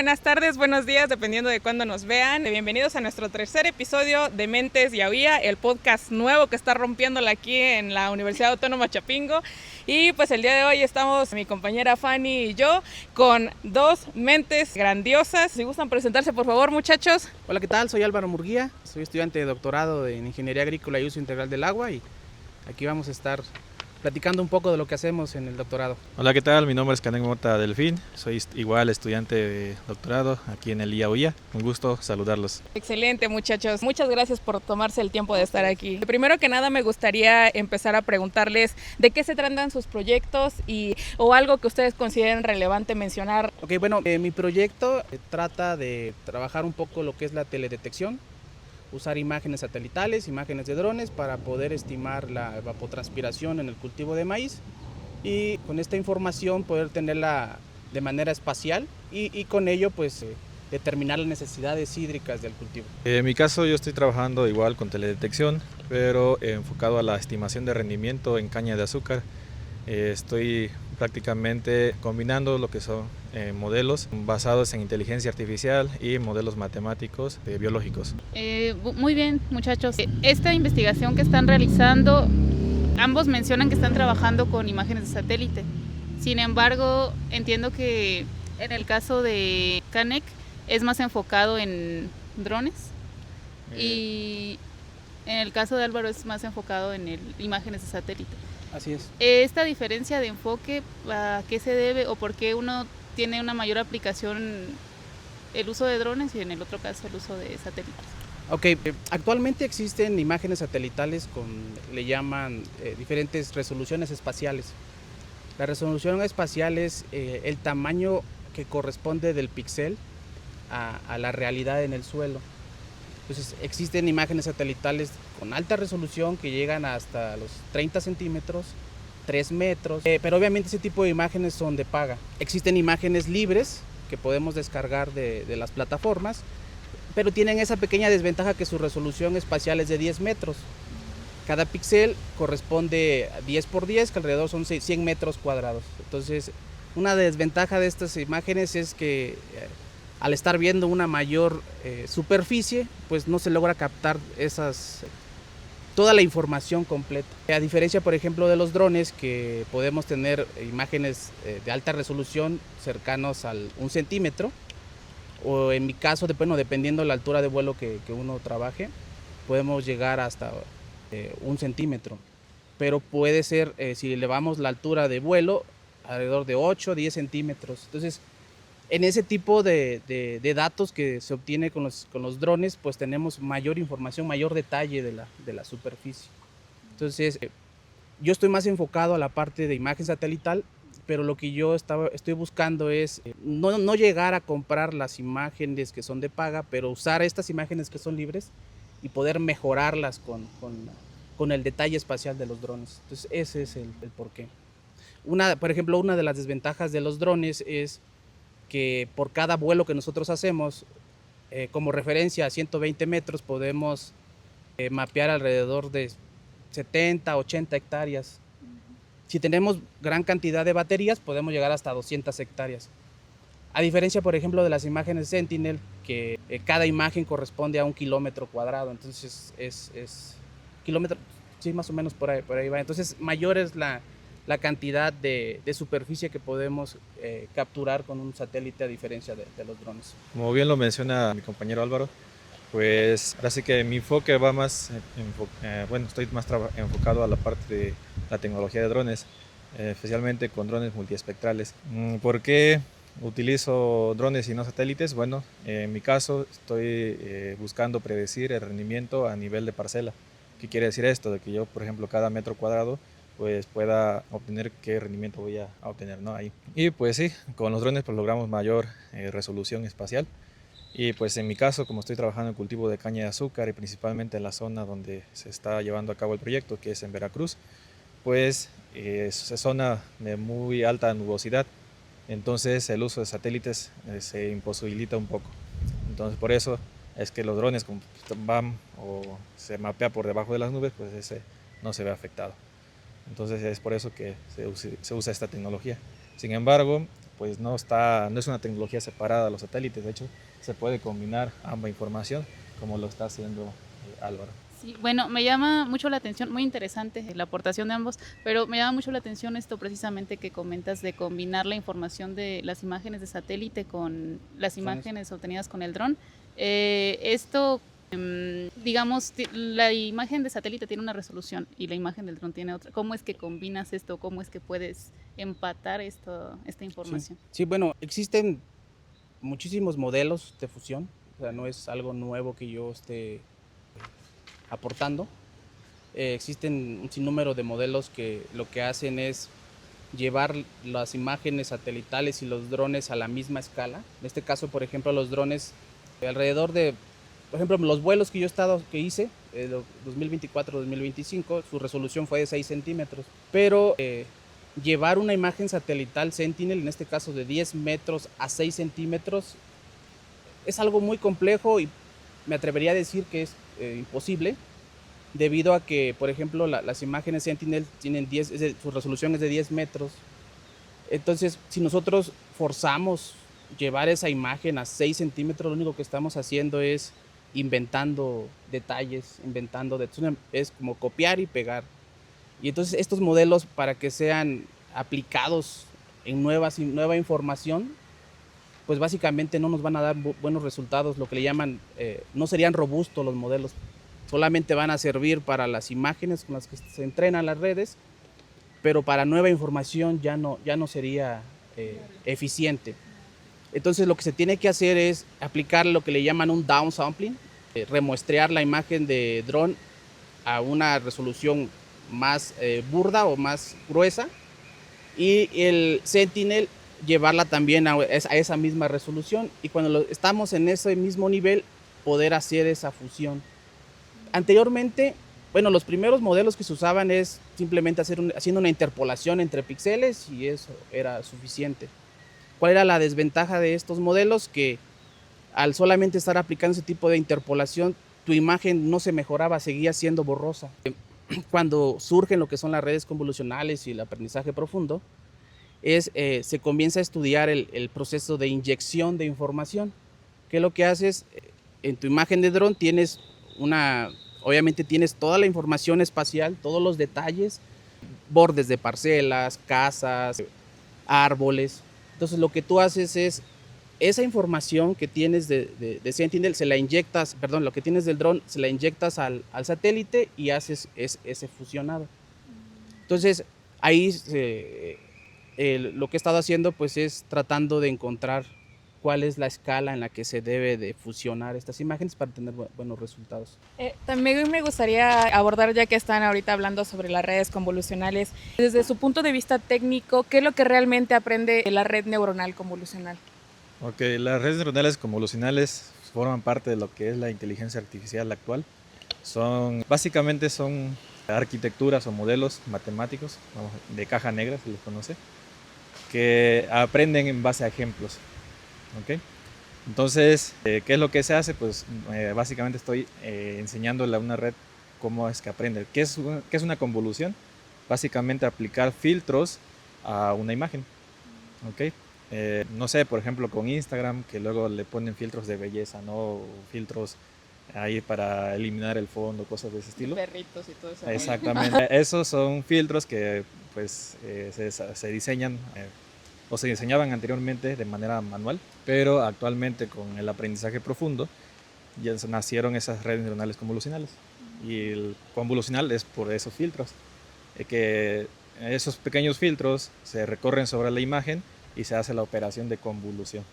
buenas tardes, buenos días, dependiendo de cuándo nos vean. Bienvenidos a nuestro tercer episodio de Mentes Yahuía, el podcast nuevo que está rompiéndola aquí en la Universidad Autónoma Chapingo. Y pues el día de hoy estamos mi compañera Fanny y yo con dos mentes grandiosas. Si gustan presentarse, por favor, muchachos. Hola, ¿qué tal? Soy Álvaro Murguía, soy estudiante de doctorado en Ingeniería Agrícola y Uso Integral del Agua y aquí vamos a estar platicando un poco de lo que hacemos en el doctorado. Hola, ¿qué tal? Mi nombre es Caneng Mota Delfín, soy igual estudiante de doctorado aquí en el IAUIA. Un gusto saludarlos. Excelente, muchachos. Muchas gracias por tomarse el tiempo de estar aquí. Primero que nada me gustaría empezar a preguntarles de qué se tratan sus proyectos o algo que ustedes consideren relevante mencionar. Ok, bueno, mi proyecto trata de trabajar un poco lo que es la teledetección, usar imágenes satelitales, imágenes de drones para poder estimar la evapotranspiración en el cultivo de maíz y con esta información poder tenerla de manera espacial y con ello pues determinar las necesidades hídricas del cultivo. En mi caso yo estoy trabajando igual con teledetección, pero enfocado a la estimación de rendimiento en caña de azúcar. Estoy prácticamente combinando lo que son modelos basados en inteligencia artificial y modelos matemáticos biológicos. Muy bien, muchachos. Esta investigación que están realizando, ambos mencionan que están trabajando con imágenes de satélite. Sin embargo, entiendo que en el caso de Canec es más enfocado en drones y en el caso de Álvaro es más enfocado en imágenes de satélite. Así es. Esta diferencia de enfoque, ¿a qué se debe o por qué uno tiene una mayor aplicación el uso de drones y en el otro caso el uso de satélites? Ok, actualmente existen imágenes satelitales le llaman diferentes resoluciones espaciales. La resolución espacial es el tamaño que corresponde del píxel a la realidad en el suelo. Entonces existen imágenes satelitales con alta resolución que llegan hasta los 30 centímetros, 3 metros, pero obviamente ese tipo de imágenes son de paga. Existen imágenes libres que podemos descargar de las plataformas, pero tienen esa pequeña desventaja que su resolución espacial es de 10 metros. Cada píxel corresponde a 10 por 10, que alrededor son 100 metros cuadrados. Entonces, una desventaja de estas imágenes es que al estar viendo una mayor superficie, pues no se logra captar toda la información completa. A diferencia, por ejemplo, de los drones, que podemos tener imágenes de alta resolución cercanos al 1 centímetro, o en mi caso, dependiendo de la altura de vuelo que uno trabaje, podemos llegar hasta 1 centímetro. Pero puede ser, si elevamos la altura de vuelo, alrededor de 8 o 10 centímetros. Entonces, en ese tipo de datos que se obtiene con los drones, pues tenemos mayor información, mayor detalle de la superficie. Entonces, yo estoy más enfocado a la parte de imagen satelital, pero lo que yo estoy buscando es no llegar a comprar las imágenes que son de paga, pero usar estas imágenes que son libres y poder mejorarlas con el detalle espacial de los drones. Entonces, ese es el porqué. Por ejemplo, una de las desventajas de los drones es que por cada vuelo que nosotros hacemos, como referencia a 120 metros, podemos mapear alrededor de 70, 80 hectáreas. Si tenemos gran cantidad de baterías, podemos llegar hasta 200 hectáreas. A diferencia, por ejemplo, de las imágenes Sentinel, que cada imagen corresponde a 1 kilómetro cuadrado. Entonces, es kilómetro, sí, más o menos por ahí va. Entonces, mayor es la cantidad de superficie que podemos capturar con un satélite a diferencia de los drones. Como bien lo menciona mi compañero Álvaro, pues ahora sí que mi enfoque va más, estoy más enfocado a la parte de la tecnología de drones, especialmente con drones multiespectrales. ¿Por qué utilizo drones y no satélites? Bueno, en mi caso estoy buscando predecir el rendimiento a nivel de parcela. ¿Qué quiere decir esto? De que yo, por ejemplo, cada metro cuadrado pues pueda obtener qué rendimiento voy a obtener, ¿no? Ahí. Y pues sí, con los drones pues logramos mayor resolución espacial. Y pues en mi caso, como estoy trabajando en cultivo de caña de azúcar y principalmente en la zona donde se está llevando a cabo el proyecto, que es en Veracruz, pues es zona de muy alta nubosidad. Entonces el uso de satélites se imposibilita un poco. Entonces por eso es que los drones como van o se mapea por debajo de las nubes, pues ese no se ve afectado. Entonces es por eso que se usa esta tecnología. Sin embargo, pues no es una tecnología separada de los satélites, de hecho se puede combinar ambas información como lo está haciendo Álvaro. Sí, bueno, me llama mucho la atención, muy interesante la aportación de ambos, pero me llama mucho la atención esto precisamente que comentas de combinar la información de las imágenes de satélite con las imágenes obtenidas con el dron. Esto, digamos, la imagen de satélite tiene una resolución y la imagen del dron tiene otra. ¿Cómo es que combinas esto? ¿Cómo es que puedes empatar esta información? Sí, bueno, existen muchísimos modelos de fusión, o sea, no es algo nuevo que yo esté aportando. Existen un sinnúmero de modelos que lo que hacen es llevar las imágenes satelitales y los drones a la misma escala. En este caso, por ejemplo, los drones alrededor de, por ejemplo, los vuelos que hice, 2024-2025, su resolución fue de 6 centímetros. Pero llevar una imagen satelital Sentinel, en este caso de 10 metros a 6 centímetros, es algo muy complejo y me atrevería a decir que es imposible, debido a que, por ejemplo, las imágenes Sentinel tienen su resolución es de 10 metros. Entonces, si nosotros forzamos llevar esa imagen a 6 centímetros, lo único que estamos haciendo es inventando detalles, es como copiar y pegar. Y entonces estos modelos, para que sean aplicados en nueva información, pues básicamente no nos van a dar buenos resultados, lo que le llaman, no serían robustos los modelos, solamente van a servir para las imágenes con las que se entrenan las redes, pero para nueva información ya no sería eficiente. Entonces lo que se tiene que hacer es aplicar lo que le llaman un downsampling, remuestrear la imagen de dron a una resolución más burda o más gruesa, y el Sentinel llevarla también a esa misma resolución, y cuando estamos en ese mismo nivel poder hacer esa fusión. Anteriormente, bueno, los primeros modelos que se usaban es simplemente haciendo una interpolación entre píxeles y eso era suficiente. ¿Cuál era la desventaja de estos modelos? Que al solamente estar aplicando ese tipo de interpolación, tu imagen no se mejoraba, seguía siendo borrosa. Cuando surgen lo que son las redes convolucionales y el aprendizaje profundo, se comienza a estudiar el proceso de inyección de información. ¿Qué lo que haces? En tu imagen de dron obviamente tienes toda la información espacial, todos los detalles, bordes de parcelas, casas, árboles. Entonces lo que tú haces es, esa información que tienes de Sentinel, lo que tienes del dron, se la inyectas al satélite y haces ese fusionado. Entonces ahí lo que he estado haciendo pues es tratando de encontrar cuál es la escala en la que se debe de fusionar estas imágenes para tener buenos resultados. También me gustaría abordar, ya que están ahorita hablando sobre las redes convolucionales, desde su punto de vista técnico, ¿qué es lo que realmente aprende la red neuronal convolucional? Ok, las redes neuronales convolucionales forman parte de lo que es la inteligencia artificial actual. Básicamente son arquitecturas o modelos matemáticos, de caja negra se les conoce, que aprenden en base a ejemplos. ¿Okay? Entonces, ¿qué es lo que se hace? Pues básicamente estoy enseñándole a una red cómo es que aprende. ¿Qué es una convolución? Básicamente aplicar filtros a una imagen. ¿Okay? No sé, por ejemplo con Instagram, que luego le ponen filtros de belleza, ¿no? O filtros ahí para eliminar el fondo, cosas de ese estilo. Perritos y todo eso. Exactamente. Esos son filtros que pues se diseñan o se diseñaban anteriormente de manera manual, pero actualmente con el aprendizaje profundo ya nacieron esas redes neuronales convolucionales. Y el convolucional es por esos filtros, que esos pequeños filtros se recorren sobre la imagen y se hace la operación de convolución.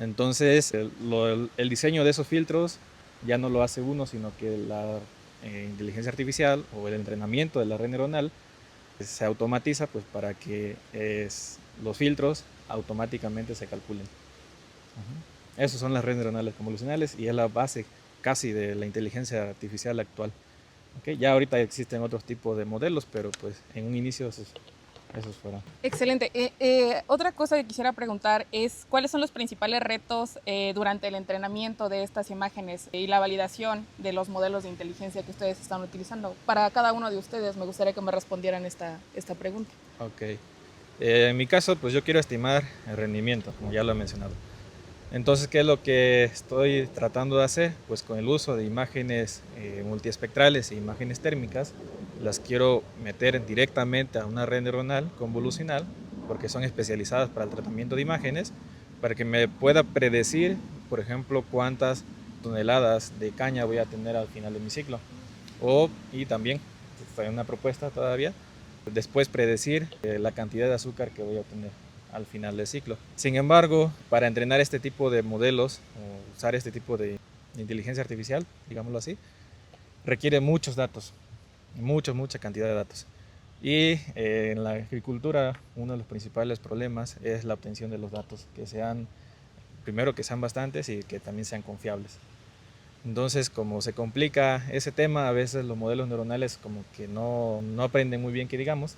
Entonces el diseño de esos filtros ya no lo hace uno, sino que la inteligencia artificial o el entrenamiento de la red neuronal se automatiza pues, para que los filtros automáticamente se calculen. Esas son las redes neuronales convolucionales y es la base casi de la inteligencia artificial actual. ¿Okay? Ya ahorita existen otros tipos de modelos, pero pues en un inicio esos fueron. Excelente. Otra cosa que quisiera preguntar es ¿cuáles son los principales retos durante el entrenamiento de estas imágenes y la validación de los modelos de inteligencia que ustedes están utilizando? Para cada uno de ustedes me gustaría que me respondieran esta pregunta. Ok. En mi caso, pues yo quiero estimar el rendimiento, como ya lo he mencionado. Entonces, ¿qué es lo que estoy tratando de hacer? Pues con el uso de imágenes multiespectrales e imágenes térmicas, las quiero meter directamente a una red neuronal convolucional, porque son especializadas para el tratamiento de imágenes, para que me pueda predecir, por ejemplo, cuántas toneladas de caña voy a tener al final de mi ciclo. Y también, fue una propuesta todavía, después predecir la cantidad de azúcar que voy a obtener al final del ciclo. Sin embargo, para entrenar este tipo de modelos, o usar este tipo de inteligencia artificial, digámoslo así, requiere muchos datos, mucha cantidad de datos. Y en la agricultura, uno de los principales problemas es la obtención de los datos, primero que sean bastantes y que también sean confiables. Entonces, como se complica ese tema, a veces los modelos neuronales como que no aprenden muy bien, que digamos,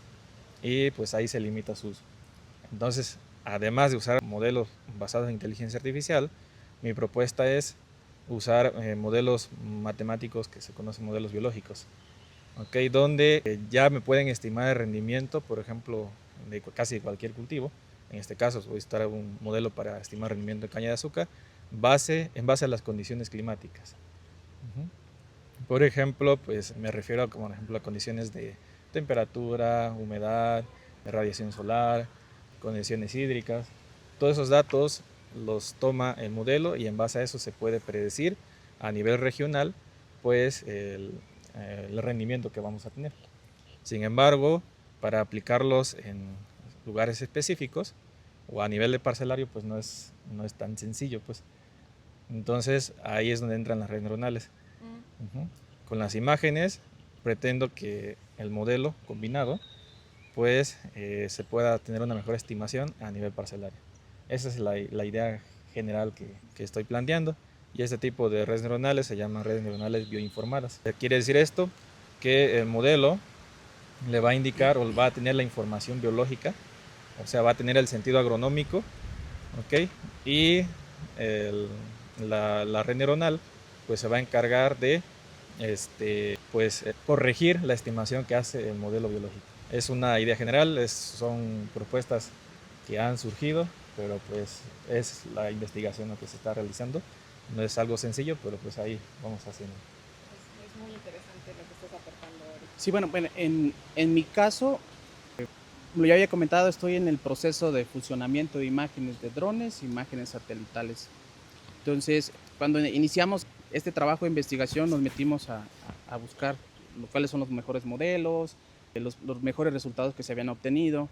y pues ahí se limita su uso. Entonces, además de usar modelos basados en inteligencia artificial, mi propuesta es usar modelos matemáticos que se conocen modelos biológicos, ¿okay? Donde ya me pueden estimar el rendimiento, por ejemplo, de casi cualquier cultivo. En este caso, voy a usar un modelo para estimar rendimiento de caña de azúcar en base a las condiciones climáticas. Por ejemplo, pues me refiero por ejemplo, a condiciones de temperatura, humedad, radiación solar, condiciones hídricas. Todos esos datos los toma el modelo y en base a eso se puede predecir a nivel regional pues el rendimiento que vamos a tener. Sin embargo, para aplicarlos en lugares específicos o a nivel de parcelario pues no es tan sencillo pues. Entonces ahí es donde entran las redes neuronales. Con las imágenes pretendo que el modelo combinado pues se pueda tener una mejor estimación a nivel parcelario. Esa es la idea general que estoy planteando, y este tipo de redes neuronales se llaman redes neuronales bioinformadas. Quiere decir esto que el modelo le va a indicar o va a tener la información biológica, o sea, va a tener el sentido agronómico, ¿okay? Y la red neuronal pues se va a encargar de corregir la estimación que hace el modelo biológico. Es una idea general, son propuestas que han surgido, pero pues es la investigación lo que se está realizando. No es algo sencillo, pero pues ahí vamos haciendo. Es muy interesante lo que estás aportando ahorita. Sí, bueno, en mi caso, como ya había comentado, estoy en el proceso de fusionamiento de imágenes de drones, imágenes satelitales. Entonces, cuando iniciamos este trabajo de investigación, nos metimos a buscar cuáles son los mejores modelos, los mejores resultados que se habían obtenido.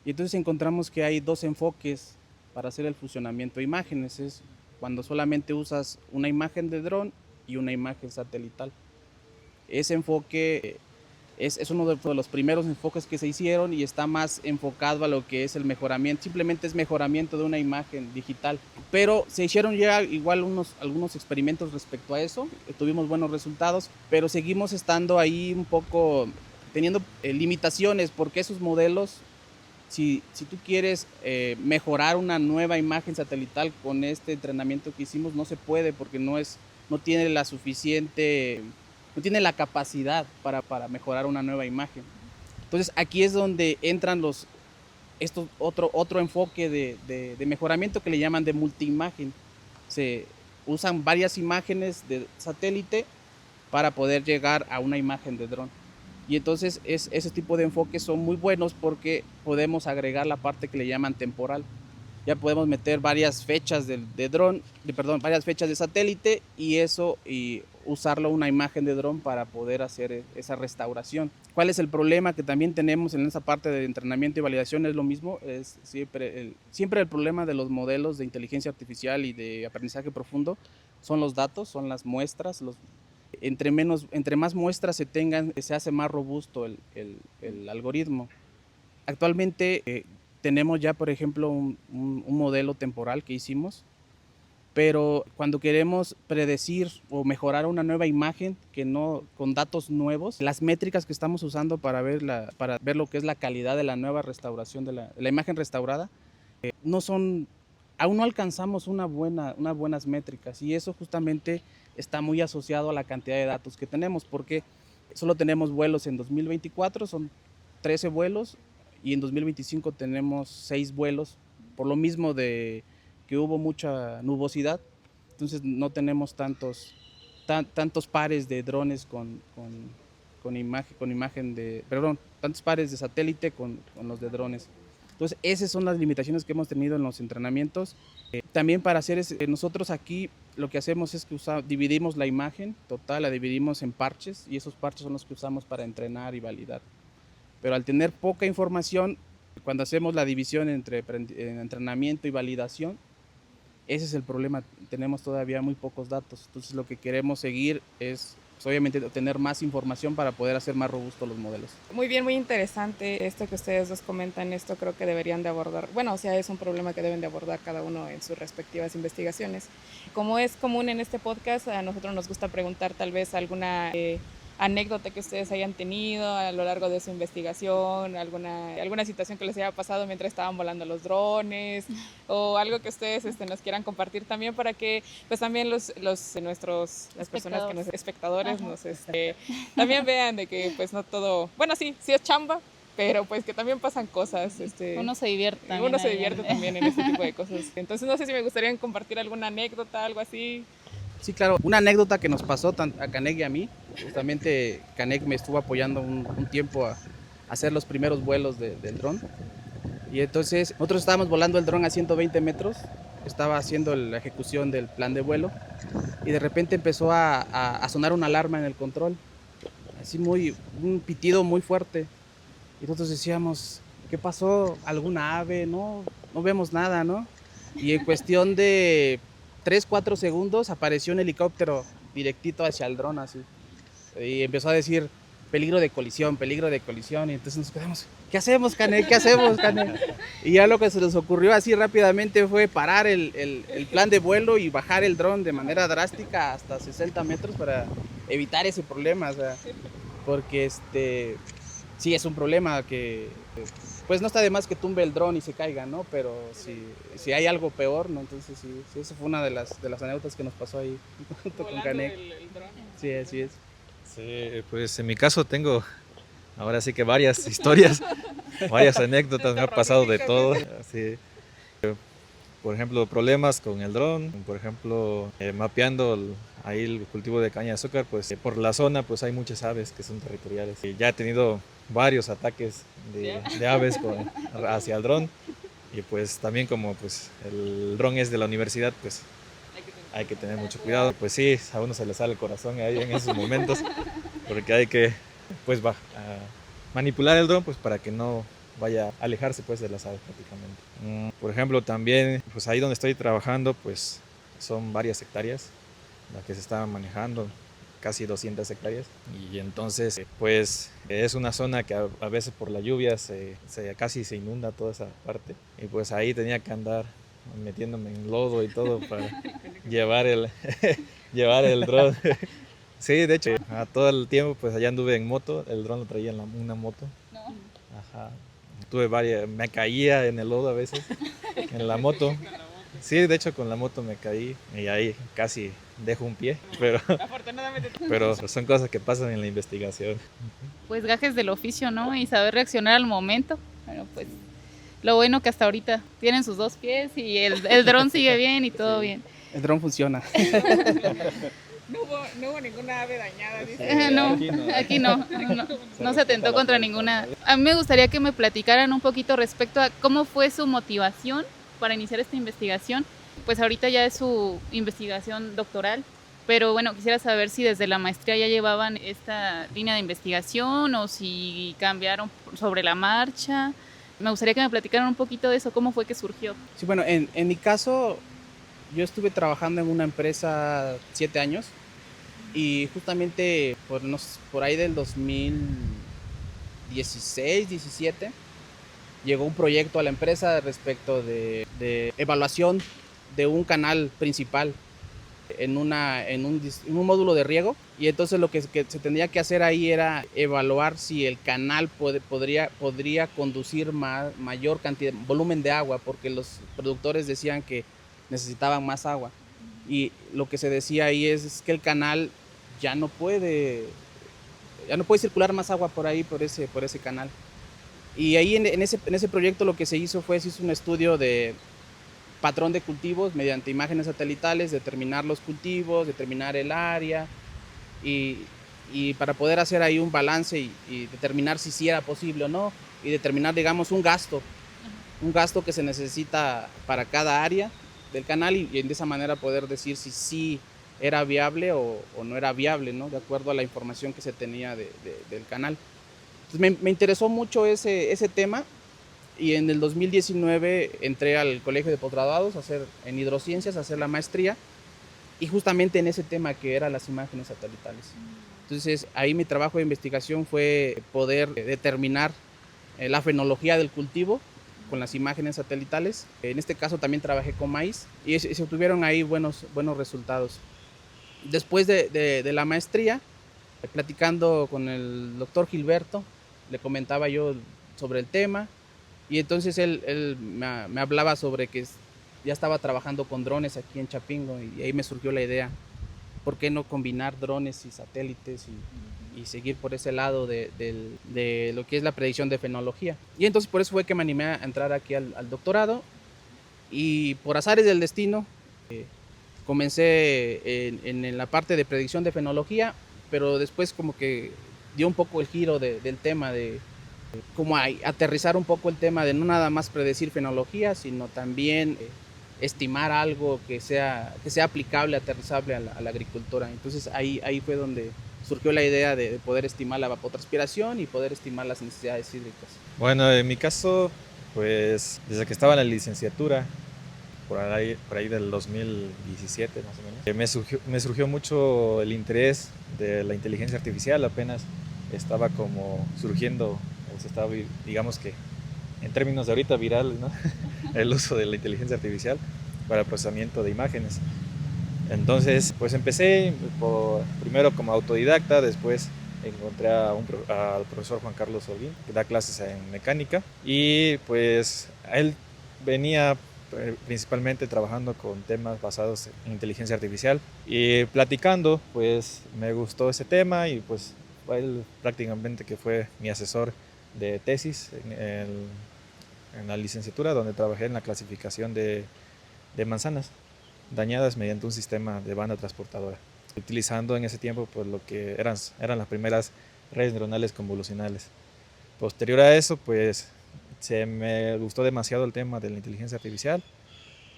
Y entonces encontramos que hay dos enfoques para hacer el fusionamiento de imágenes. Es cuando solamente usas una imagen de dron y una imagen satelital. Ese enfoque es uno de los primeros enfoques que se hicieron y está más enfocado a lo que es el mejoramiento. Simplemente es mejoramiento de una imagen digital. Pero se hicieron ya igual algunos experimentos respecto a eso. Tuvimos buenos resultados, pero seguimos estando ahí un poco teniendo limitaciones, porque esos modelos, si tú quieres mejorar una nueva imagen satelital con este entrenamiento que hicimos, no se puede, porque no tiene no tiene la capacidad para mejorar una nueva imagen. Entonces aquí es donde entran otro enfoque de mejoramiento que le llaman de multiimagen. Se usan varias imágenes de satélite para poder llegar a una imagen de dron. Y entonces ese tipo de enfoques son muy buenos porque podemos agregar la parte que le llaman temporal. Ya podemos meter varias fechas varias fechas de satélite y usarlo una imagen de dron para poder hacer esa restauración. ¿Cuál es el problema que también tenemos en esa parte de entrenamiento y validación? Es lo mismo, es siempre el problema de los modelos de inteligencia artificial y de aprendizaje profundo son los datos, son las muestras. Entre más muestras se tengan, se hace más robusto el algoritmo. Actualmente tenemos ya, por ejemplo, un modelo temporal que hicimos, pero cuando queremos predecir o mejorar una nueva imagen con datos nuevos, las métricas que estamos usando para ver lo que es la calidad de la nueva restauración de la imagen restaurada, aún no alcanzamos unas buenas métricas, y eso justamente está muy asociado a la cantidad de datos que tenemos, porque solo tenemos vuelos en 2024, son 13 vuelos, y en 2025 tenemos 6 vuelos, por lo mismo de que hubo mucha nubosidad, entonces no tenemos tantos pares de drones tantos pares de satélite con los de drones. Entonces esas son las limitaciones que hemos tenido en los entrenamientos. También para hacer nosotros aquí lo que hacemos es que dividimos la imagen total, la dividimos en parches y esos parches son los que usamos para entrenar y validar. Pero al tener poca información, cuando hacemos la división entre entrenamiento y validación, ese es el problema, tenemos todavía muy pocos datos. Entonces lo que queremos seguir es pues, obviamente tener más información para poder hacer más robustos los modelos. Muy bien, muy interesante esto que ustedes dos comentan. Esto creo que deberían de abordar, bueno, o sea, es un problema que deben de abordar cada uno en sus respectivas investigaciones. Como es común en este podcast, a nosotros nos gusta preguntar tal vez alguna anécdota que ustedes hayan tenido a lo largo de su investigación, alguna situación que les haya pasado mientras estaban volando los drones, o algo que ustedes nos quieran compartir también, para que pues también las personas que nos espectadores también vean de que pues no todo, bueno, sí es chamba, pero pues que también pasan cosas. Uno se divierte también. Uno se divierte también en este tipo de cosas. Entonces no sé si me gustaría compartir alguna anécdota, algo así. Sí, claro. Una anécdota que nos pasó a Canek y a mí, justamente Canek me estuvo apoyando un tiempo a hacer los primeros vuelos del dron. Y entonces nosotros estábamos volando el dron a 120 metros, estaba haciendo la ejecución del plan de vuelo y de repente empezó a sonar una alarma en el control, así un pitido muy fuerte. Y nosotros decíamos, ¿qué pasó? ¿Alguna ave? No vemos nada, ¿no? Y en cuestión de 3-4 segundos apareció un helicóptero directito hacia el dron así. Y empezó a decir, peligro de colisión. Y entonces nos quedamos, ¿qué hacemos, Canek? Y ya lo que se nos ocurrió así rápidamente fue parar el plan de vuelo y bajar el dron de manera drástica hasta 60 metros para evitar ese problema. O sea, porque sí es un problema que pues no está de más que tumbe el dron y se caiga, ¿no? Pero si hay algo peor, ¿no? Entonces sí, eso fue una de las anécdotas que nos pasó ahí junto con Canek. Sí, así es. Sí, pues en mi caso tengo ahora sí que varias historias, varias anécdotas, me ha pasado de todo. Sí. Por ejemplo, problemas con el dron, por ejemplo, mapeando ahí el cultivo de caña de azúcar, pues por la zona pues hay muchas aves que son territoriales. Y ya he tenido varios ataques de aves hacia el dron, y pues también como pues el dron es de la universidad, pues hay que tener mucho cuidado. Pues sí, a uno se le sale el corazón ahí en esos momentos, porque hay que pues manipular el dron pues para que no vaya a alejarse pues de las aves prácticamente. Por ejemplo, también pues ahí donde estoy trabajando pues son varias hectáreas las que se estaban manejando, casi 200 hectáreas, y entonces pues es una zona que a veces por la lluvia casi se inunda toda esa parte, y pues ahí tenía que andar metiéndome en lodo y todo para llevar el dron. Sí, de hecho, a todo el tiempo pues allá anduve en moto, el dron lo traía en una moto. No. Ajá. Me caía en el lodo a veces, en la moto. Sí, de hecho con la moto me caí y ahí casi dejo un pie, pero son cosas que pasan en la investigación. Pues gajes del oficio, ¿no? Y saber reaccionar al momento. Bueno, pues lo bueno que hasta ahorita tienen sus 2 pies y el dron sigue bien y todo bien. El dron funciona. No hubo ninguna ave dañada, dice. No, aquí no se atentó contra ninguna. A mí me gustaría que me platicaran un poquito respecto a cómo fue su motivación para iniciar esta investigación. Pues ahorita ya es su investigación doctoral, pero bueno, quisiera saber si desde la maestría ya llevaban esta línea de investigación o si cambiaron sobre la marcha. Me gustaría que me platicaran un poquito de eso, cómo fue que surgió. Sí, bueno, en mi caso, yo estuve trabajando en una empresa 7 años y justamente por ahí del 2016, 17, llegó un proyecto a la empresa respecto de evaluación de un canal principal en un módulo de riego, y entonces lo que se tendría que hacer ahí era evaluar si el canal podría conducir mayor volumen de agua, porque los productores decían que necesitaban más agua, y lo que se decía ahí es que el canal ya no puede circular más agua por ahí, por ese canal. Y ahí en ese proyecto lo que se hizo un estudio de patrón de cultivos mediante imágenes satelitales, determinar los cultivos, determinar el área y para poder hacer ahí un balance y determinar si sí era posible o no y determinar, digamos, un gasto que se necesita para cada área del canal y de esa manera poder decir si sí era viable o no era viable, ¿no? De acuerdo a la información que se tenía del canal. Entonces me interesó mucho ese tema y en el 2019 entré al colegio de posgraduados en hidrociencias a hacer la maestría y justamente en ese tema que eran las imágenes satelitales. Entonces ahí mi trabajo de investigación fue poder determinar la fenología del cultivo con las imágenes satelitales. En este caso también trabajé con maíz y se obtuvieron ahí buenos resultados. Después de la maestría, platicando con el doctor Gilberto, le comentaba yo sobre el tema y entonces él me hablaba sobre que ya estaba trabajando con drones aquí en Chapingo y ahí me surgió la idea, ¿por qué no combinar drones y satélites y seguir por ese lado de lo que es la predicción de fenología? Y entonces por eso fue que me animé a entrar aquí al doctorado y por azares del destino comencé en la parte de predicción de fenología, pero después como que dio un poco el giro del tema de como aterrizar un poco el tema de no nada más predecir fenología, sino también estimar algo que sea aplicable, aterrizable a la agricultura. Entonces ahí fue donde surgió la idea de poder estimar la evapotranspiración y poder estimar las necesidades hídricas. Bueno, en mi caso, pues desde que estaba en la licenciatura, por ahí del 2017 más o menos, me surgió mucho el interés de la inteligencia artificial. Apenas estaba como surgiendo, o se estaba, digamos que en términos de ahorita, viral, ¿no? El uso de la inteligencia artificial para el procesamiento de imágenes. Entonces, pues empecé primero como autodidacta, después encontré al profesor Juan Carlos Holguín, que da clases en mecánica, y pues él venía principalmente trabajando con temas basados en inteligencia artificial y platicando, pues me gustó ese tema y pues él prácticamente que fue mi asesor de tesis en la licenciatura, donde trabajé en la clasificación de manzanas dañadas mediante un sistema de banda transportadora, utilizando en ese tiempo pues lo que eran las primeras redes neuronales convolucionales. Posterior a eso, pues se me gustó demasiado el tema de la inteligencia artificial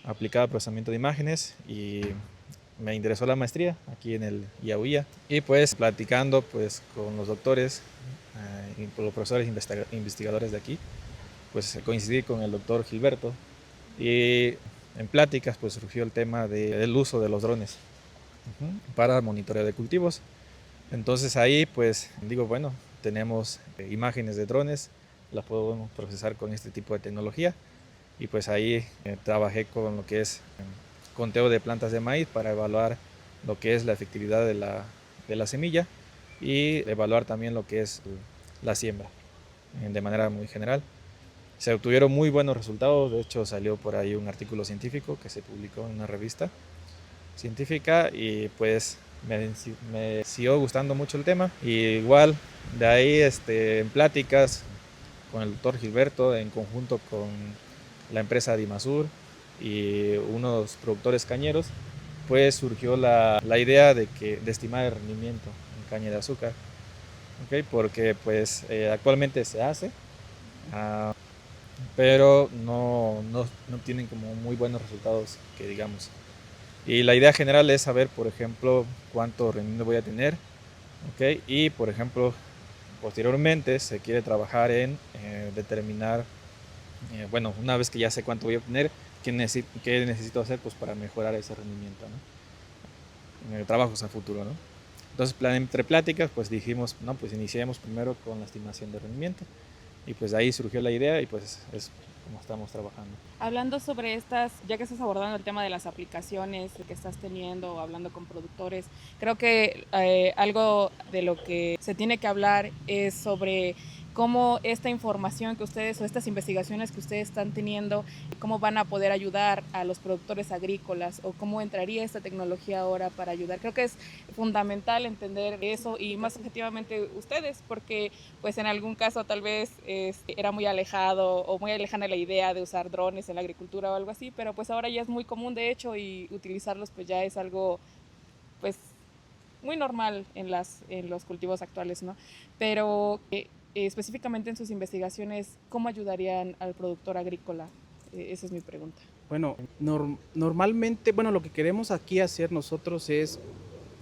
aplicada al procesamiento de imágenes y me interesó la maestría aquí en el IAUIA y pues platicando pues con los doctores y con los profesores investigadores de aquí, pues coincidí con el doctor Gilberto y en pláticas pues surgió el tema del uso de los drones para monitoreo de cultivos. Entonces ahí pues digo, bueno, tenemos imágenes de drones, las podemos procesar con este tipo de tecnología y pues ahí trabajé con lo que es conteo de plantas de maíz para evaluar lo que es la efectividad de la semilla y evaluar también lo que es la siembra de manera muy general. Se obtuvieron muy buenos resultados, de hecho salió por ahí un artículo científico que se publicó en una revista científica y pues me siguió gustando mucho el tema. Y igual de ahí en pláticas con el doctor Gilberto en conjunto con la empresa Dimasur y unos productores cañeros, pues surgió la idea de estimar el rendimiento en caña de azúcar, ¿okay? Porque pues actualmente se hace, pero no tienen como muy buenos resultados que digamos. Y la idea general es saber, por ejemplo, cuánto rendimiento voy a tener, ¿okay? Y por ejemplo, posteriormente se quiere trabajar en determinar, bueno, una vez que ya sé cuánto voy a obtener, qué necesito hacer pues, para mejorar ese rendimiento, ¿no? En trabajos a futuro, ¿no? Entonces, entre pláticas, pues dijimos, no, pues iniciemos primero con la estimación de rendimiento. Y pues de ahí surgió la idea y pues es como estamos trabajando. Hablando sobre estas, ya que estás abordando el tema de las aplicaciones que estás teniendo, hablando con productores, creo que algo de lo que se tiene que hablar es sobre cómo esta información que ustedes o estas investigaciones que ustedes están teniendo, cómo van a poder ayudar a los productores agrícolas o cómo entraría esta tecnología ahora para ayudar. Creo que es fundamental entender eso y más objetivamente ustedes, porque pues en algún caso tal vez era muy alejado o muy lejana la idea de usar drones en la agricultura o algo así, pero pues ahora ya es muy común de hecho y utilizarlos pues ya es algo pues muy normal en los cultivos actuales, ¿no? Pero específicamente en sus investigaciones, ¿cómo ayudarían al productor agrícola? Esa es mi pregunta. Bueno, normalmente, bueno, lo que queremos aquí hacer nosotros es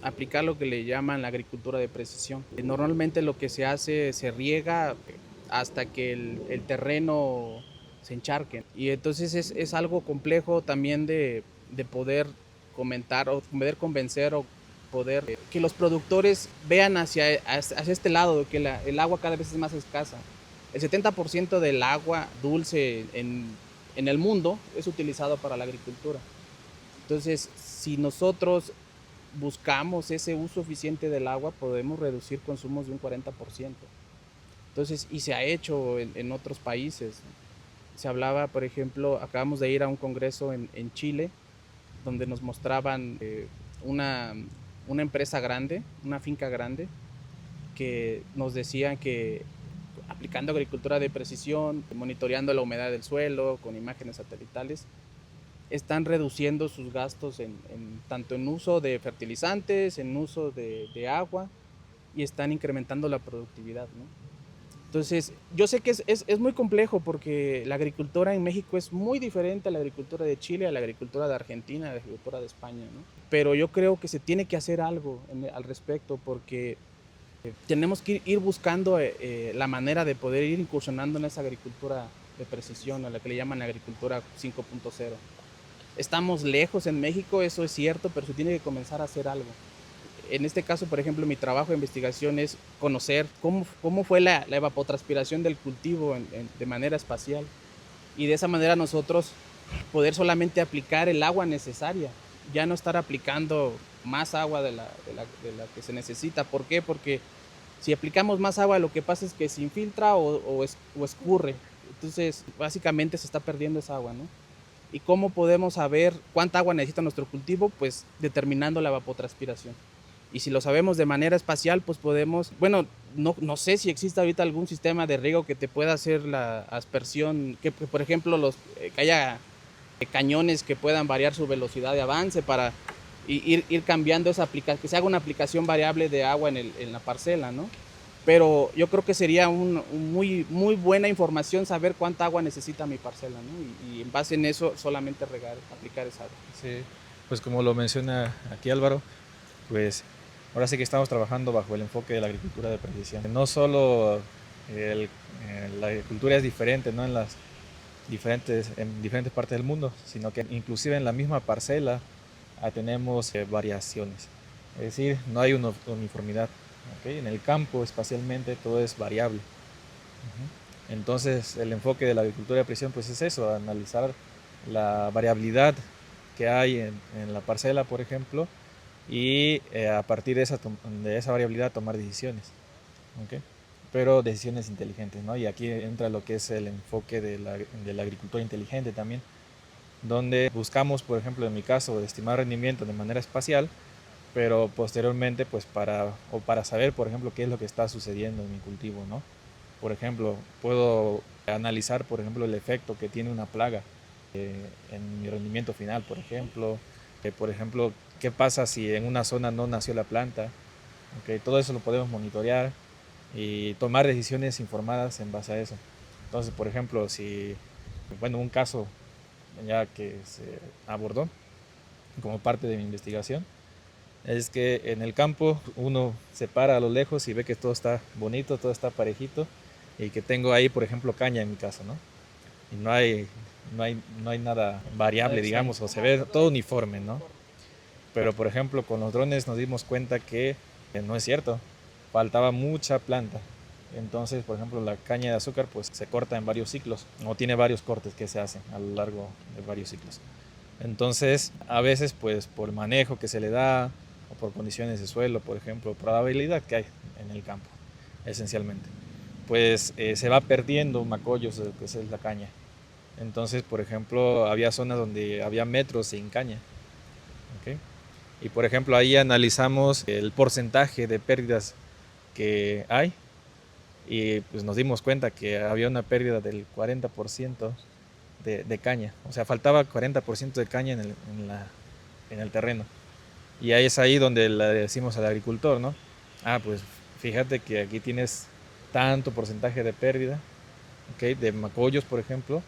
aplicar lo que le llaman la agricultura de precisión. Normalmente lo que se hace, se riega hasta que el terreno se encharque. Y entonces es algo complejo también de poder comentar o poder convencer o poder que los productores vean hacia este lado, que el agua cada vez es más escasa. El 70% del agua dulce en el mundo es utilizado para la agricultura. Entonces, si nosotros buscamos ese uso eficiente del agua, podemos reducir consumos de un 40%. Entonces, y se ha hecho en otros países. Se hablaba, por ejemplo, acabamos de ir a un congreso en Chile, donde nos mostraban una empresa grande, una finca grande, que nos decían que aplicando agricultura de precisión, monitoreando la humedad del suelo con imágenes satelitales, están reduciendo sus gastos tanto en uso de fertilizantes, en uso de agua, y están incrementando la productividad, ¿no? Entonces, yo sé que es muy complejo porque la agricultura en México es muy diferente a la agricultura de Chile, a la agricultura de Argentina, a la agricultura de España, ¿no? Pero yo creo que se tiene que hacer algo al respecto porque tenemos que ir buscando la manera de poder ir incursionando en esa agricultura de precisión, a la que le llaman agricultura 5.0. Estamos lejos en México, eso es cierto, pero se tiene que comenzar a hacer algo. En este caso, por ejemplo, mi trabajo de investigación es conocer cómo fue la evapotranspiración del cultivo de manera espacial. Y de esa manera nosotros poder solamente aplicar el agua necesaria, ya no estar aplicando más agua de la que se necesita. ¿Por qué? Porque si aplicamos más agua, lo que pasa es que se infiltra o escurre. Entonces, básicamente se está perdiendo esa agua, ¿no? ¿Y cómo podemos saber cuánta agua necesita nuestro cultivo? Pues determinando la evapotranspiración. Y si lo sabemos de manera espacial, pues podemos, bueno, no sé si existe ahorita algún sistema de riego que te pueda hacer la aspersión, que por ejemplo que haya cañones que puedan variar su velocidad de avance para ir cambiando esa aplicación, que se haga una aplicación variable de agua en la parcela, ¿no? Pero yo creo que sería muy buena información saber cuánta agua necesita mi parcela, ¿no? Y en base en eso solamente aplicar esa agua. Sí, pues como lo menciona aquí Álvaro, pues ahora sí que estamos trabajando bajo el enfoque de la agricultura de precisión. No solo la agricultura es diferente, ¿no? en diferentes partes del mundo, sino que inclusive en la misma parcela tenemos variaciones. Es decir, no hay una uniformidad. ¿Okay? En el campo espacialmente todo es variable. Entonces el enfoque de la agricultura de precisión pues es eso, analizar la variabilidad que hay en la parcela, por ejemplo, y a partir de esa variabilidad tomar decisiones. ¿Okay? Pero decisiones inteligentes, ¿no? Y aquí entra lo que es el enfoque de la agricultura inteligente también, donde buscamos, por ejemplo, en mi caso, estimar rendimiento de manera espacial, pero posteriormente pues para saber, por ejemplo, qué es lo que está sucediendo en mi cultivo, ¿no? Por ejemplo, puedo analizar, por ejemplo, el efecto que tiene una plaga en mi rendimiento final, por ejemplo, qué pasa si en una zona no nació la planta. Okay, todo eso lo podemos monitorear y tomar decisiones informadas en base a eso. Entonces, por ejemplo, un caso ya que se abordó como parte de mi investigación, es que en el campo uno se para a lo lejos y ve que todo está bonito, todo está parejito y que tengo ahí, por ejemplo, caña en mi caso, ¿no? Y no hay nada variable, digamos, o se ve todo uniforme, ¿no? Pero, por ejemplo, con los drones nos dimos cuenta que no es cierto, faltaba mucha planta. Entonces, por ejemplo, la caña de azúcar pues se corta en varios ciclos, o tiene varios cortes que se hacen a lo largo de varios ciclos. Entonces, a veces, pues por el manejo que se le da, o por condiciones de suelo, por ejemplo, probabilidad que hay en el campo, esencialmente. pues se va perdiendo macollos, que es la caña. Entonces, por ejemplo, había zonas donde había metros sin caña. ¿Ok? Y por ejemplo, ahí analizamos el porcentaje de pérdidas que hay y pues nos dimos cuenta que había una pérdida del 40% de caña. O sea, faltaba 40% de caña en el terreno. Y ahí es ahí donde le decimos al agricultor, ¿no? Pues fíjate que aquí tienes tanto porcentaje de pérdida, ¿ok? De macollos, por ejemplo.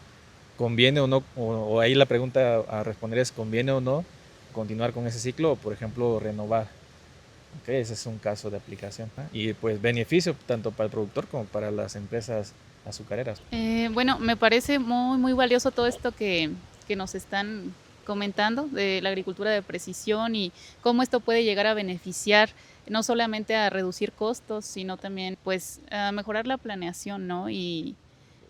¿Conviene o no? O ahí la pregunta a responder es, ¿conviene o no continuar con ese ciclo o, por ejemplo, renovar? ¿Ok? Ese es un caso de aplicación. Y pues beneficio tanto para el productor como para las empresas azucareras. Bueno, me parece muy, muy valioso todo esto que nos están comentando de la agricultura de precisión y cómo esto puede llegar a beneficiar no solamente a reducir costos, sino también pues a mejorar la planeación, ¿no? Y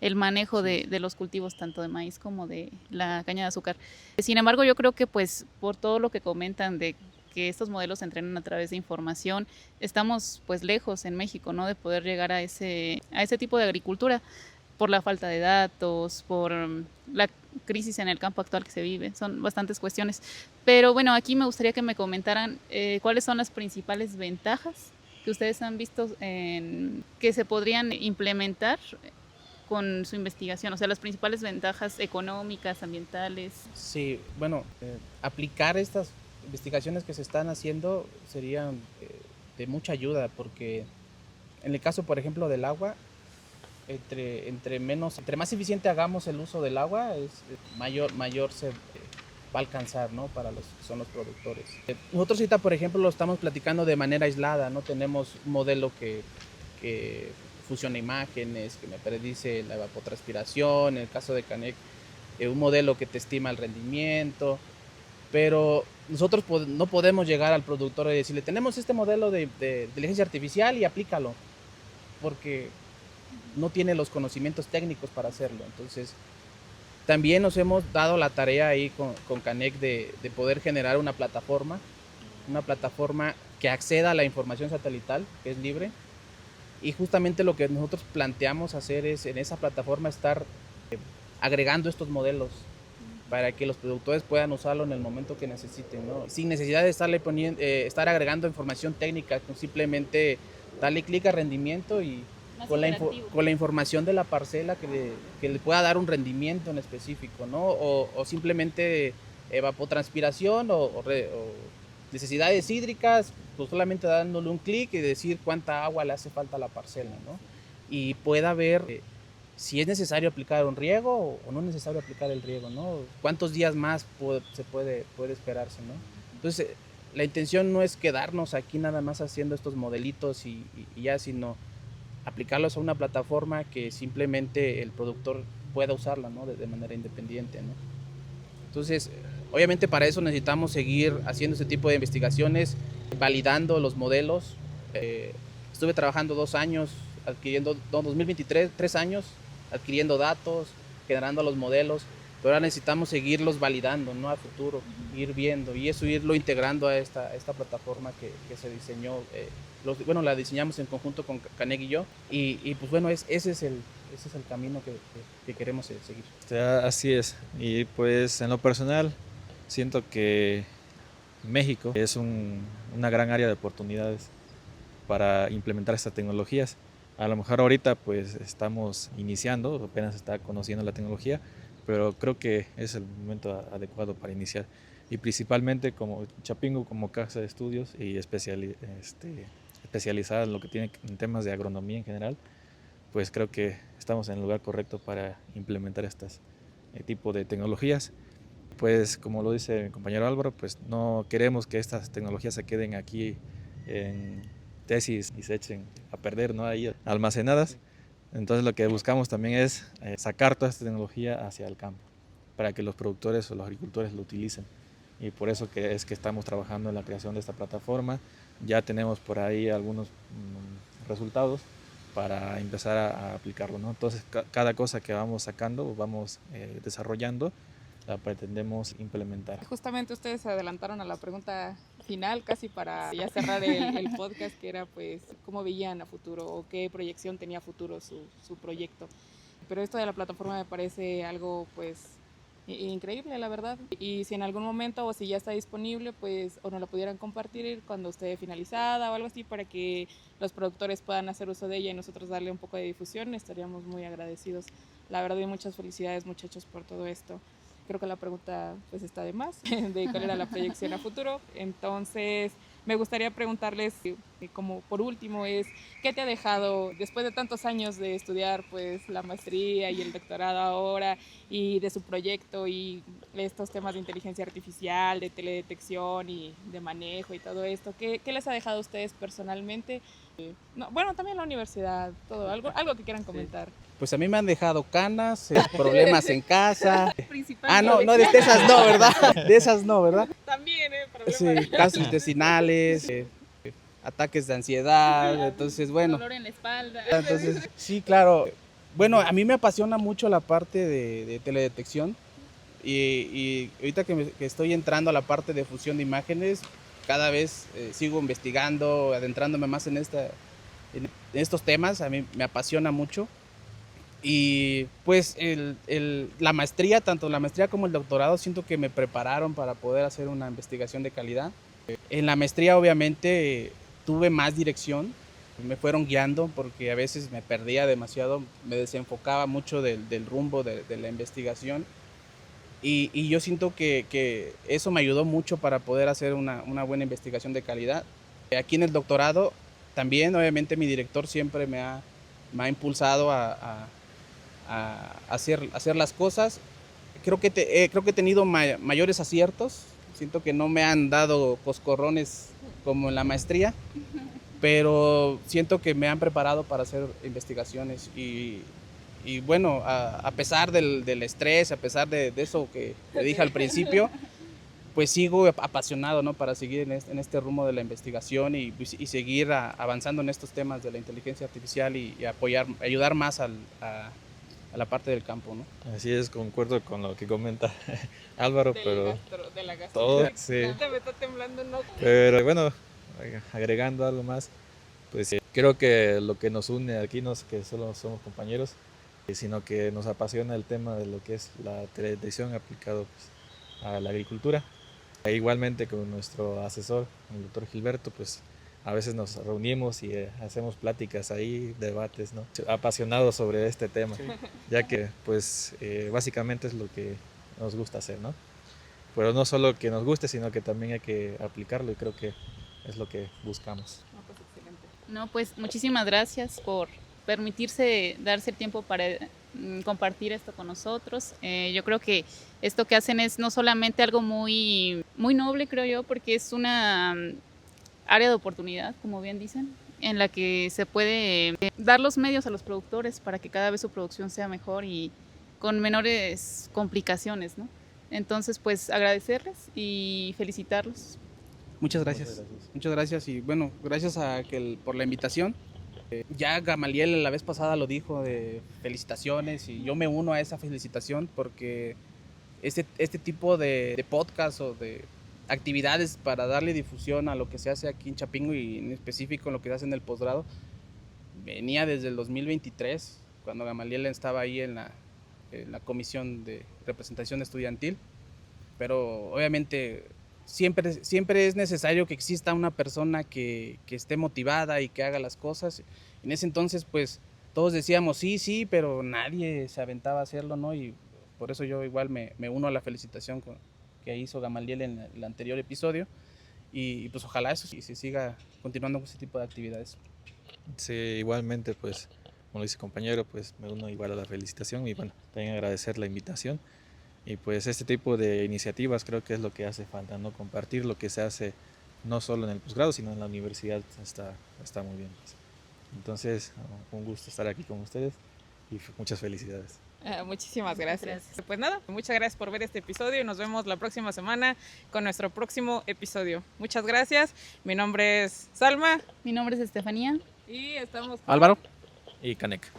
el manejo de los cultivos tanto de maíz como de la caña de azúcar. Sin embargo, yo creo que pues por todo lo que comentan de que estos modelos se entrenan a través de información, estamos pues lejos en México, ¿no? De poder llegar a ese tipo de agricultura por la falta de datos, por la crisis en el campo actual que se vive. Son bastantes cuestiones. Pero bueno, aquí me gustaría que me comentaran cuáles son las principales ventajas que ustedes han visto que se podrían implementar con su investigación, o sea, las principales ventajas económicas, ambientales. Sí, bueno, aplicar estas investigaciones que se están haciendo serían de mucha ayuda porque en el caso, por ejemplo, del agua, entre más eficiente hagamos el uso del agua, mayor se va a alcanzar, ¿no? Para los que son los productores. Nosotros ahorita, por ejemplo, lo estamos platicando de manera aislada, no tenemos un modelo que fusiona imágenes, que me predice la evapotranspiración, en el caso de Canec, un modelo que te estima el rendimiento, pero nosotros no podemos llegar al productor y decirle, tenemos este modelo de inteligencia artificial y aplícalo, porque no tiene los conocimientos técnicos para hacerlo. Entonces, también nos hemos dado la tarea ahí con Canec de poder generar una plataforma que acceda a la información satelital, que es libre, y justamente lo que nosotros planteamos hacer es en esa plataforma estar agregando estos modelos para que los productores puedan usarlo en el momento que necesiten, ¿no? Sin necesidad de estar agregando información técnica, simplemente darle clic a rendimiento y con la información de la parcela que le pueda dar un rendimiento en específico, ¿no? O simplemente evapotranspiración o necesidades hídricas, pues solamente dándole un clic y decir cuánta agua le hace falta a la parcela, ¿no? Y pueda ver si es necesario aplicar un riego o no es necesario aplicar el riego, ¿no? Cuántos días más se puede esperarse, ¿no? Entonces, la intención no es quedarnos aquí nada más haciendo estos modelitos y ya, sino aplicarlos a una plataforma que simplemente el productor pueda usarla, ¿no? de manera independiente, ¿no? Entonces, obviamente para eso necesitamos seguir haciendo ese tipo de investigaciones, validando los modelos. Estuve trabajando 2 años, 2023, 3 años, adquiriendo datos, generando los modelos, pero ahora necesitamos seguirlos validando, ¿no? A futuro, ir viendo y eso irlo integrando a esta plataforma que se diseñó. La diseñamos en conjunto con Canec y yo y pues bueno, ese es el camino que queremos seguir. Así es. Y pues en lo personal siento que México es una gran área de oportunidades para implementar estas tecnologías. A lo mejor ahorita pues estamos iniciando, apenas está conociendo la tecnología, pero creo que es el momento adecuado para iniciar. Y principalmente como Chapingo, como casa de estudios y especializada en lo que tiene en temas de agronomía en general, pues creo que estamos en el lugar correcto para implementar estas tipo de tecnologías. Pues como lo dice mi compañero Álvaro, pues no queremos que estas tecnologías se queden aquí en tesis y se echen a perder, ¿no? Ahí almacenadas. Entonces lo que buscamos también es sacar toda esta tecnología hacia el campo para que los productores o los agricultores lo utilicen. Y por eso es que estamos trabajando en la creación de esta plataforma. Ya tenemos por ahí algunos resultados para empezar a aplicarlo, ¿no? Entonces cada cosa que vamos sacando, vamos desarrollando, la pretendemos implementar. Justamente ustedes se adelantaron a la pregunta final, casi para ya cerrar el podcast, que era pues cómo veían a futuro o qué proyección tenía a futuro su proyecto. Pero esto de la plataforma me parece algo pues increíble, la verdad. Y si en algún momento o si ya está disponible, pues o nos la pudieran compartir cuando esté finalizada o algo así para que los productores puedan hacer uso de ella y nosotros darle un poco de difusión, estaríamos muy agradecidos. La verdad, y muchas felicidades, muchachos, por todo esto. Creo que la pregunta pues está de más, de cuál era la proyección a futuro. Entonces, me gustaría preguntarles, como por último, es ¿qué te ha dejado después de tantos años de estudiar pues la maestría y el doctorado ahora y de su proyecto y estos temas de inteligencia artificial, de teledetección y de manejo y todo esto? ¿Qué les ha dejado a ustedes personalmente? No, bueno, también la universidad, todo, algo que quieran comentar. Pues a mí me han dejado canas, problemas en casa. Principalmente. No, de esas no, ¿verdad? De esas no, ¿verdad? También, problemas. Sí, casos intestinales, ataques de ansiedad, entonces bueno. Dolor en la espalda. Entonces, sí, claro. Bueno, a mí me apasiona mucho la parte de teledetección y ahorita que estoy entrando a la parte de fusión de imágenes, cada vez sigo investigando, adentrándome más en estos temas, a mí me apasiona mucho. Y pues la maestría, tanto la maestría como el doctorado, siento que me prepararon para poder hacer una investigación de calidad. En la maestría obviamente tuve más dirección, me fueron guiando porque a veces me perdía demasiado, me desenfocaba mucho del rumbo de la investigación y yo siento que eso me ayudó mucho para poder hacer una buena investigación de calidad. Aquí en el doctorado también obviamente mi director siempre me ha impulsado a hacer las cosas. Creo que he tenido mayores aciertos. Siento que no me han dado coscorrones como en la maestría, pero siento que me han preparado para hacer investigaciones y bueno, a pesar del estrés, a pesar de eso que te dije al principio, pues sigo apasionado, ¿no? Para seguir en este rumbo de la investigación y seguir avanzando en estos temas de la inteligencia artificial y ayudar más a la parte del campo, ¿no? Así es, concuerdo con lo que comenta Álvaro, pero De la todo, gastronomía. sí. Me está temblando, ¿no? Pero bueno, agregando algo más, pues creo que lo que nos une aquí no es que solo somos compañeros, sino que nos apasiona el tema de lo que es la teledetección aplicado pues, a la agricultura. E igualmente con nuestro asesor, el doctor Gilberto, pues a veces nos reunimos y hacemos pláticas ahí, debates, ¿no? Apasionados sobre este tema, sí. Ya que pues básicamente es lo que nos gusta hacer, ¿no? Pero no solo que nos guste, sino que también hay que aplicarlo y creo que es lo que buscamos. Pues excelente. No, pues muchísimas gracias por darse el tiempo para compartir esto con nosotros. Yo creo que esto que hacen es no solamente algo muy, muy noble, creo yo, porque es una área de oportunidad, como bien dicen, en la que se puede dar los medios a los productores para que cada vez su producción sea mejor y con menores complicaciones, ¿no? Entonces, pues agradecerles y felicitarlos. Muchas gracias. Muchas gracias y bueno, gracias por la invitación. Ya Gamaliel la vez pasada lo dijo de felicitaciones y yo me uno a esa felicitación porque este tipo de podcast o de actividades para darle difusión a lo que se hace aquí en Chapingo y en específico en lo que se hace en el posgrado venía desde el 2023 cuando Gamaliel estaba ahí en la comisión de representación estudiantil, pero obviamente siempre es necesario que exista una persona que esté motivada y que haga las cosas. En ese entonces pues todos decíamos sí, pero nadie se aventaba a hacerlo, ¿no? Y por eso yo igual me uno a la felicitación que hizo Gamaliel en el anterior episodio y pues ojalá eso se siga continuando con ese tipo de actividades. Sí, igualmente pues como lo dice compañero, pues me uno igual a la felicitación y bueno, también agradecer la invitación y pues este tipo de iniciativas creo que es lo que hace falta, ¿no? Compartir lo que se hace no solo en el posgrado sino en la universidad está muy bien. Entonces, un gusto estar aquí con ustedes y muchas felicidades. Muchísimas gracias. Pues nada, muchas gracias por ver este episodio y nos vemos la próxima semana con nuestro próximo episodio. Muchas gracias. Mi nombre es Salma. Mi nombre es Estefanía. Y estamos con Álvaro. Y Canek.